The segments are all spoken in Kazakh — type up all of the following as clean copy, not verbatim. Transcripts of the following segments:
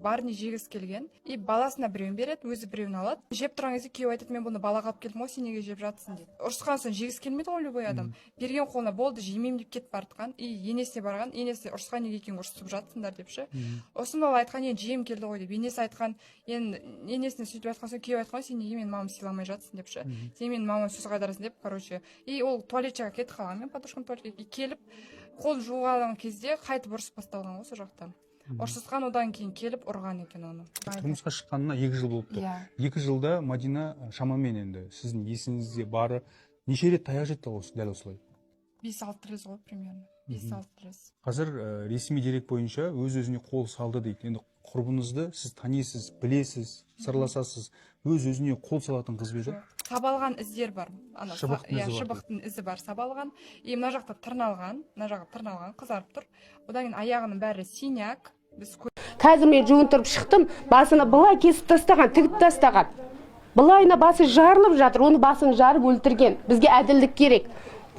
барын жегісі келген, и баласына біреуін береді, өзі біреуін алады. Жеп тұрған кезде күйеуі айтады, мен бұны балаға алып келдім ғой, сен неге жеп жатсың дейді. Ұрысқан соң жегісі келмейді ғой любой адам. Берген қолына болды, жемеймін деп кетіп бартқан, и енесіне барған, енесі ұрысқан неге екеуің ұрысып жатсыңдар деп ше. Осыны ол айтқан, енді жем келді ғой деп. Енесі айтқан, енді енесіне сөйтіп айтқан соң күйеуі айтқан, сен неге менің мамамды сыйламай жатсың деп ше. Сен менің мамама сөз қайдарасың деп, короче. И ол туалетчаға кетіп қалған, мен подружкам туалетке келіп, қол жуған кезде қайтып ұрысып басталған ғой сол жақтан. Ұрсысқан, одан кейін келіп ұрған екен оны. Тұрмысқа шыққанына 2 жыл болыпты. 2 жылда Мадина шамамен енді сіздің есіңізде бары неше рет таяқ жеді дәл осылай? 5-6 рет ғой примерно. 5-6 рет. Қазір ресми дерек бойынша өз-өзіне қол салды дейді. Енді құрбыңызды сіз танисыз, білесіз, сырласасыз. Өз-өзіне қол салатын қыз ба еді? Сабалған іздер бар. Шыбықтың ізі бар сабалған. И мына жақта тырналған, қызарып тұр. Одан кейін аяғының бәрі синяк. Қазір мен жуынтырып шықтым, басына былай кесіп тастаған, тігіп тастаған. Былайына басы жарылып жатыр, оны басын жарып өлтірген. Бізге әділдік керек.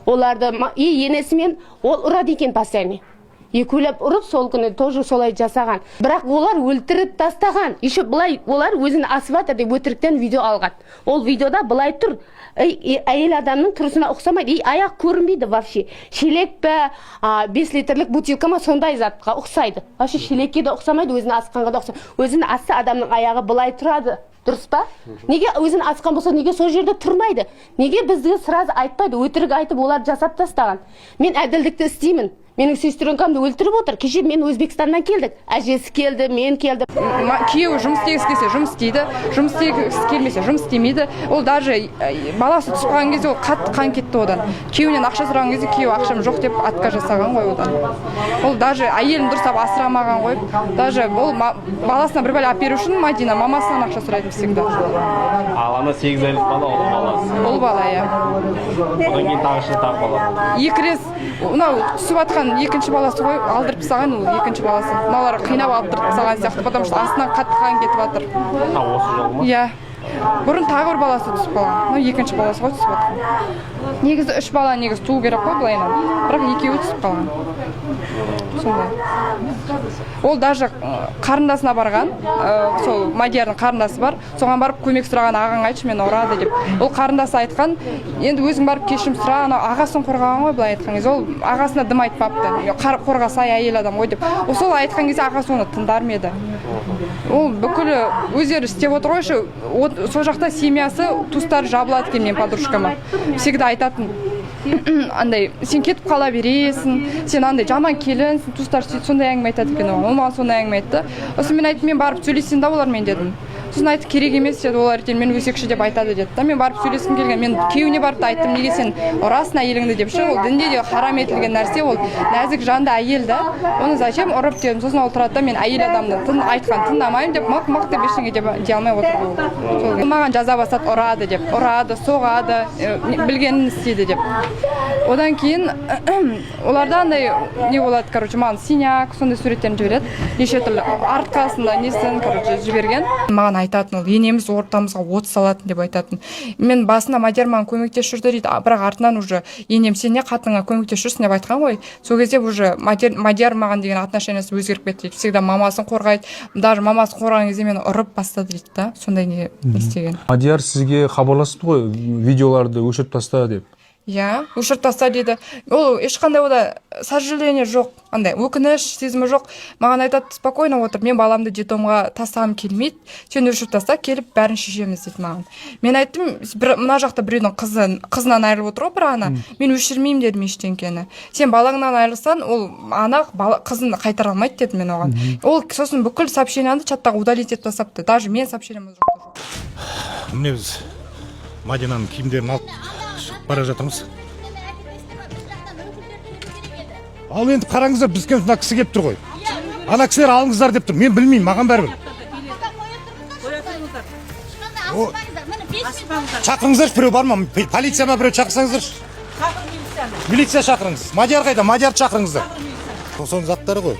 Оларды енесімен ол ұрады екен постоянно. Екеулеп ұрып, сол күні тоже солай жасаған. Бірақ олар өлтіріп тастаған. Еще былай олар өзін асыватыр деп өтіріктен видео алған. Ол видеода былай тұр. Әйел адамның тұрысына ұқсамайды. Аяқ көрінбейді вообще. Шелек пе, 5 литрлік бутилка ма сондай затқа ұқсайды. Вообще шелекке де ұқсамайды, өзін асқанға да ұқсамайды. Өзін асса адамның аяғы былай тұрады. Дұрыс па? Неге өзін асқан болса, неге сол жерде тұрмайды? Неге бізге сразу айтпайды? Өтірік айтып олар жасап тастаған. Мен әділдікті істеймін. Менің сестренкамды өлтіріп отыр. Кеше мен Өзбекстаннан келдік. Әжесі келді, мен келдім. Күйеуі жұмыс істегісі келсе жұмыс істейді, жұмыс істегісі келмесе жұмыс істемейді. Ол даже баласы түсіп қалған кезде ол қатты қан кетті одан. Күйеуінен ақша сұраған кезде күйеуі ақшам жоқ деп отказ жасаған ғой одан. Ол даже әйелін дұрыстап асырамаған ғой. Даже ол баласына бір бала әперу үшін Мадина мамасынан ақша сұрайды всегда. Ал ана 8 айлық бала ол баласы. Ол бала, иә. Одан кейін тағы бала. 2 рет мынау түсіп атқан екінші баласы ғой, алдырып тастаған ол екінші баласы. Мыналар қинап алдырып тастаған сияқты, потому что астынан қатты қан кетіп жатыр. Осы жол ма? Иә. Бұрын тағы бір баласы түсіп қалған. Мынау екінші баласы ғой түсіп жатқан. Негізі 3 бала негізі туу керек қой былайынан. Бірақ екеуі түсіп қалған. Сондай. Ол даже қарындасына барған, сол Мадиярдың қарындасы бар, соған барып көмек сұраған, ағаң айтшы мені ұрады деп. Ол қарындасы айтқан, енді өзің барып кешірім сұра, ағасын қорғаған ғой былай айтқан кезде. Ол ағасына дым айтпапты. Қорғасай әйел адам ғой деп. Сол айтқан кезде ағасы оны тыңдар ма еді? Ол бүкілі өздері істеп отыр ғой, сол жақта семьясы, туыстары жабылады екен мен подружкама. Всегда айтатын, андай, сен кетіп қала бересің, сен андай жаман келінсің, туыстар сондай әңгіме айтады екен. Ол маған сондай әңгіме айтты. Осы мен айттым, мен барып сөйлесейін да олармен дедім. Сосын айтты, керек емес деді, олар ертең мен өсекші деп айтады деді. Мен барып сөйлескім келген, мен күйеуіне барып та айттым, неге сен ұрасың әйеліңді деп ше. Ол дінде де харам етілген нәрсе, ол нәзік жанды әйел да. Оны зачем ұрып дедім. Сосын ол тұрады да, мен әйел адамды айтқан тыңдамаймын деп мық деп ештеңе дей алмай отырды. Ол маған жаза бастады, ұрады деп, ұрады, соғады, білгенін істейді деп. Одан кейін оларда андай не болады, короче, маған синяк, сондай суреттерін жібереді. Неше түрлі арткасында несін, короче, жіберген. Маған айтатын, ол енеміз ортамызға от салатын деп айтатын. Мен басында Мадияр маған көмектесіп жүрді дейді, бірақ артынан уже енем сен не қатыныңа көмектесіп жүрсің деп айтқан ғой. Сол кезде уже Мадияр маған деген отношениясы өзгеріп кетті дейді. Всегда мамасын қорғайды. Даже мамасын қорғаған кезде мені ұрып бастады дейді да. Сондай не істеген. Мадияр сізге хабарласты ғой, видеоларды өшіріп таста деп. Иә, өшіріп таста дейді. Ол ешқандай ода сожаление жоқ, андай өкініш сезімі жоқ. Маған айтады, спокойно отыр, мен баламды детдомға тастағым келмейді, сен өшіріп таста, келіп бәрін шешеміз дейді маған. Мен айттым, мына жақта біреудің қызынан айырылып отыр ғой бір ана, мен өшірмеймін дедім ештеңкені. Сен балаңнан айырылсаң, ол ана қызын қайтара алмайды деді мен оған. Ол сосын бүкіл сообщениямды чаттағы удалить етіп тастапты, даже мен сообщениям жоқ. Міне біз Мадинаның киімдерін алып бара жатырмыз. Ал енді қараңыздар, бізге мына кісі келіп тұр ғой. Ана кісілер алыңыздар деп тұр. Мен білмеймін, маған бәрібір. Шақырыңыздар, біреу бар ма? Полиция ма біреу шақырсаңыздар? Милиция шақырыңыз. Мадияр қайда? Мадиярды шақырыңыздар. Соның заттары ғой.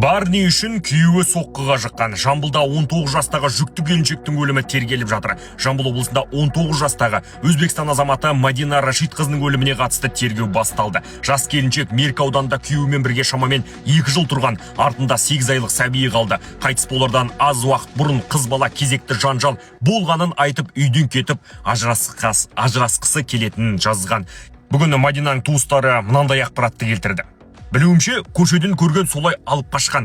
Барни үшін күйеуі соққыға жыққан. Жамбылда 19 жастағы жүкті келіншектің өлімі тергеліп жатыр. Жамбыл облысында 19 жастағы Өзбекстан азаматы Мадина Рашид қызының өліміне қатысты тергеу басталды. Жас келіншек Меркі ауданында күйеуімен бірге шамамен 2 жыл тұрған, артында 8 айлық сәбиі қалды. Қайтыс болардан аз уақыт бұрын қыз бала кезекті жанжал болғанын айтып үйден кетіп ажырасқысы келетінін жазған. Бүгін Мадинаның туыстары мынандай ақпаратты келтірді. Білуімше, көшеден көрген солай алып қашқан.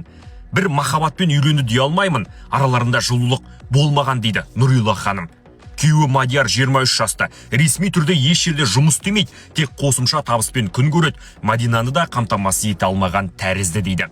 Бір махаббатпен үйленді дей алмаймын, араларында жылулық болмаған дейді Нұрила ханым. Күйеуі Мадияр 23 жаста, ресми түрде еш жерде жұмыс істемейді, тек қосымша табыспен күн көреді. Мадинаны да қамтамасыз ете алмаған тәрізді дейді.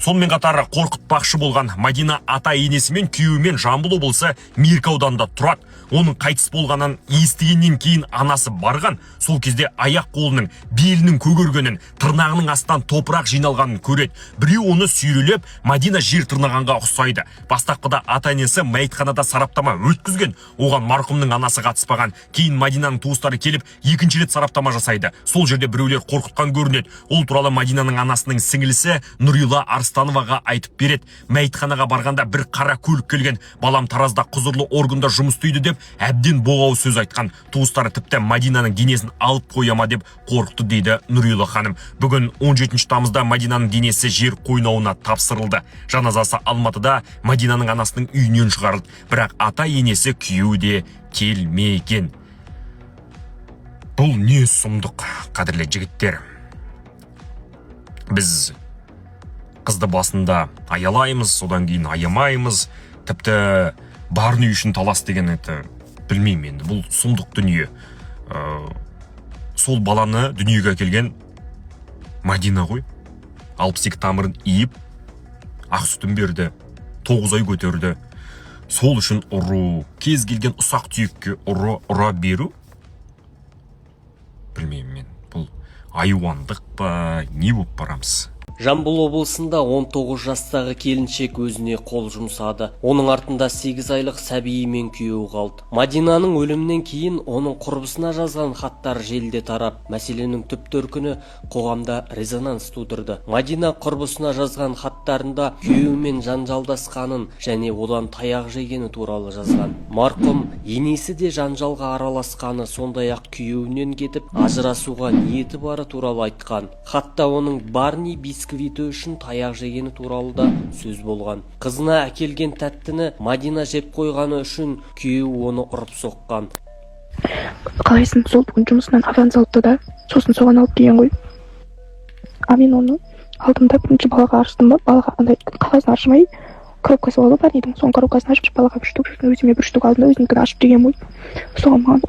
Сонымен қатар қорқытпақшы болған Мадина ата-енесімен күйеуімен Жамбыл облысы Меркі ауданында тұрады. Оның қайтыс болғанын естігеннен кейін анасы барған. Сол кезде аяқ қолының, белінің көгергенін, тырнағының астынан топырақ жиналғанын көреді. Біреу оны сүйрелеп, Мадина жер тырнағанға ұқсайды. Бастапқыда ата-енесі мәйітханада сараптама өткізген. Оған марқұмның анасы қатыспаған. Кейін Мадинаның туыстары келіп, екінші рет сараптама жасайды. Сол жерде біреулер қорқытқан көрінеді. Ол туралы Мадинаның анасының сіңілісі Нұрила Арстановаға айтып береді. Мәйітханаға барғанда бір қара көлік келген. Балам Таразда құзырлы органда жұмыс істейді деп әбден боғау сөз айтқан. Туыстары тіпті Мадинаның денесін алып қояма деп қорқытты дейді Нұрила ханым. Бүгін 17 тамызда Мадинаның денесі жер қойнауына тапсырылды. Жаназасы Алматыда Мадинаның анасының үйінен шығарылды. Бірақ ата-енесі күйеуі келмеген. Бұл не сұмдық, қадірлі жігіттер. Біз қызды басында аялаймыз, содан кейін аямаймыз. Тіпті Барни үшін талас деген білмеймін енді. Бұл сұмдық дүние. Сол баланы дүниеге әкелген Мадина ғой. 62 тамырын иіп, ақ сүтін берді, 9 ай көтерді. Сол үшін ұру, кез келген ұсақ түйекке ұра беру. Білмеймін мен. Бұл айуандық па, не болып барамыз? Жамбыл облысында 19 жастағы келіншек өзіне қол жұмсады. Оның артында 8 айлық сәбиі мен күйеуі қалды. Мадинаның өлімінен кейін оның құрбысына жазған хаттар желіде тарап, мәселенің түп төркіні қоғамда резонанс тудырды. Мадина құрбысына жазған хаттарында күйеуімен жанжалдасқанын және одан таяқ жегені туралы жазған. Марқұм енесі де жанжалға араласқаны, сондай-ақ күйеуінен кетіп ажырасуға ниеті бары туралы айтқан. Хатта оның Барни бисквиті үшін таяқ жегені туралы да сөз болған. Қызына әкелген тәттіні Мадина жеп қойғаны үшін күйеуі оны ұрып соққан. Қалайсың, сол бүгін жұмысынан аванс алыпты да, сосын соған алып келген ғой. Мен оны алдымда бірінші балаға арыстым ба, балаға андай қағазын ашмай, коробкасы болды Барнидің, соның коробкасын ашып, балаға 1 штук, өзіме 1 штук алдым да, өзінікін ашып деген ғой. Соған маған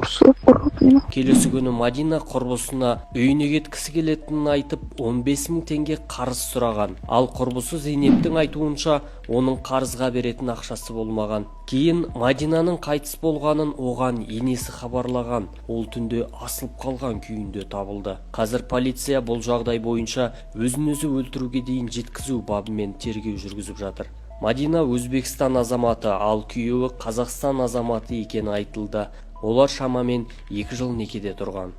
ұрып мені. Келесі күні Мадина құрбысына үйіне кеткісі келетінін айтып, 15.000 теңге қарыз сұраған. Ал құрбысы Зейнептің айтуынша, оның қарызға беретін ақшасы болмаған. Кейін Мадинаның қайтыс болғанын оған енесі хабарлаған. Ол түнде асылып қалған күйінде табылды. Қазір полиция бұл жағдай бойынша өзін-өзі өлтіруге дейін жеткізу бабымен тергеу жүргізіп жатыр. Мадина Өзбекстан азаматы, ал күйеуі Қазақстан азаматы екені айтылды. Олар шамамен 2 жыл некеде тұрған.